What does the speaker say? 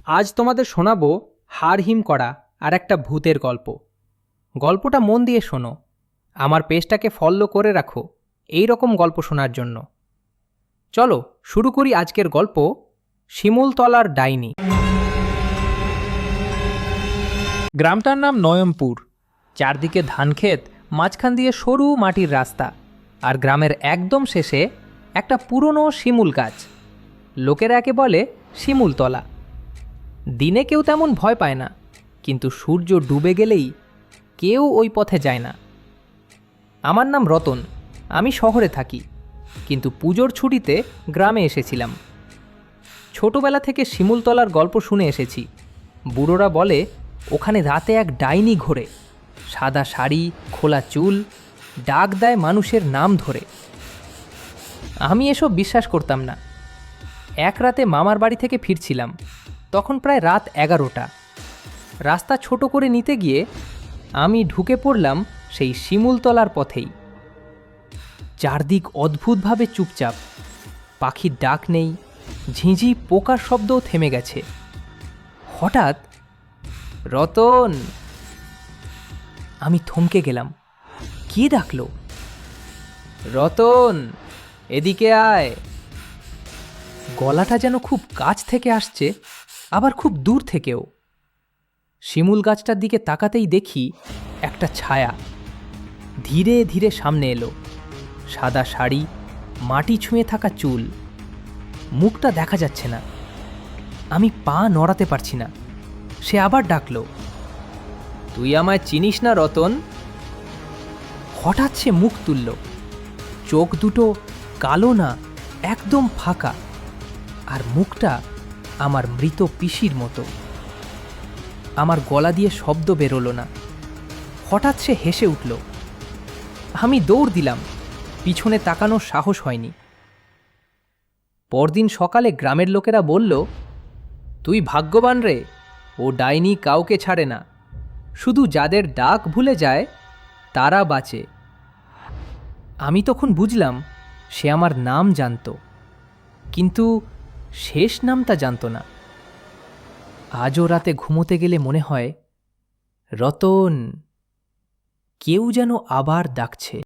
আজ তোমাদের শোনাবো হাড় হিম করা আর একটা ভূতের গল্প। গল্পটা মন দিয়ে শোনো, আমার পেজটাকে ফলো করে রাখো এই রকম গল্প শোনার জন্য। চলো শুরু করি আজকের গল্প, শিমুলতলার ডাইনি। গ্রামটার নাম নয়মপুর। চারদিকে ধানক্ষেত, মাঝখান দিয়ে সরু মাটির রাস্তা, আর গ্রামের একদম শেষে একটা পুরনো শিমুল গাছ। লোকেরা একে বলে শিমুলতলা। দিনে কেউ তেমন ভয় পায় না, কিন্তু সূর্য ডুবে গেলেই কেউ ওই পথে যায় না। আমার নাম রতন, আমি শহরে থাকি, কিন্তু পুজোর ছুটিতে গ্রামে এসেছিলাম। ছোটবেলা থেকে শিমুলতলার গল্প শুনে এসেছি। বুড়োরা বলে ওখানে রাতে এক ডাইনি ঘোরে, সাদা শাড়ি, খোলা চুল, ডাক দেয় মানুষের নাম ধরে। আমি এসব বিশ্বাস করতাম না। এক রাতে মামার বাড়ি থেকে ফিরছিলাম, তখন প্রায় রাত 11টা। রাস্তা ছোট করে নিতে গিয়ে আমি ঢুকে পড়লাম সেই শিমুলতলার পথেই। চারদিক অদ্ভুতভাবে চুপচাপ, পাখির ডাক নেই, ঝিঁঝি পোকার শব্দও থেমে গেছে। হঠাৎ রতন! আমি থমকে গেলাম। কে ডাকলো? রতন, এদিকে আয়। গলাটা যেন খুব কাছ থেকে আসছে, আবার খুব দূর থেকেও। শিমুল গাছটার দিকে তাকাতেই দেখি একটা ছায়া ধীরে ধীরে সামনে এলো। সাদা শাড়ি, মাটি ছুঁয়ে থাকা চুল, মুখটা দেখা যাচ্ছে না। আমি পা নড়াতে পারছি না। সে আবার ডাকলো, তুই আমায় চিনিস না রতন? হঠাৎ সে মুখ তুলল। চোখ দুটো কালো না, একদম ফাঁকা, আর মুখটা আমার মৃত পিসির মতো। আমার গলা দিয়ে শব্দ বেরোলো না। হঠাৎ সে হেসে উঠল। আমি দৌড় দিলাম, পিছনে তাকানোর সাহস হয়নি। পরদিন সকালে গ্রামের লোকেরা বলল, তুই ভাগ্যবান রে, ও ডাইনি কাউকে ছাড়ে না, শুধু যাদের ডাক ভুলে যায় তারা বাঁচে। আমি তখন বুঝলাম সে আমার নাম জানত, কিন্তু শেষ নামটা জানত না। আজও রাতে ঘুমোতে গেলে মনে হয়, রতন, কেউ যেন আবার ডাকছে।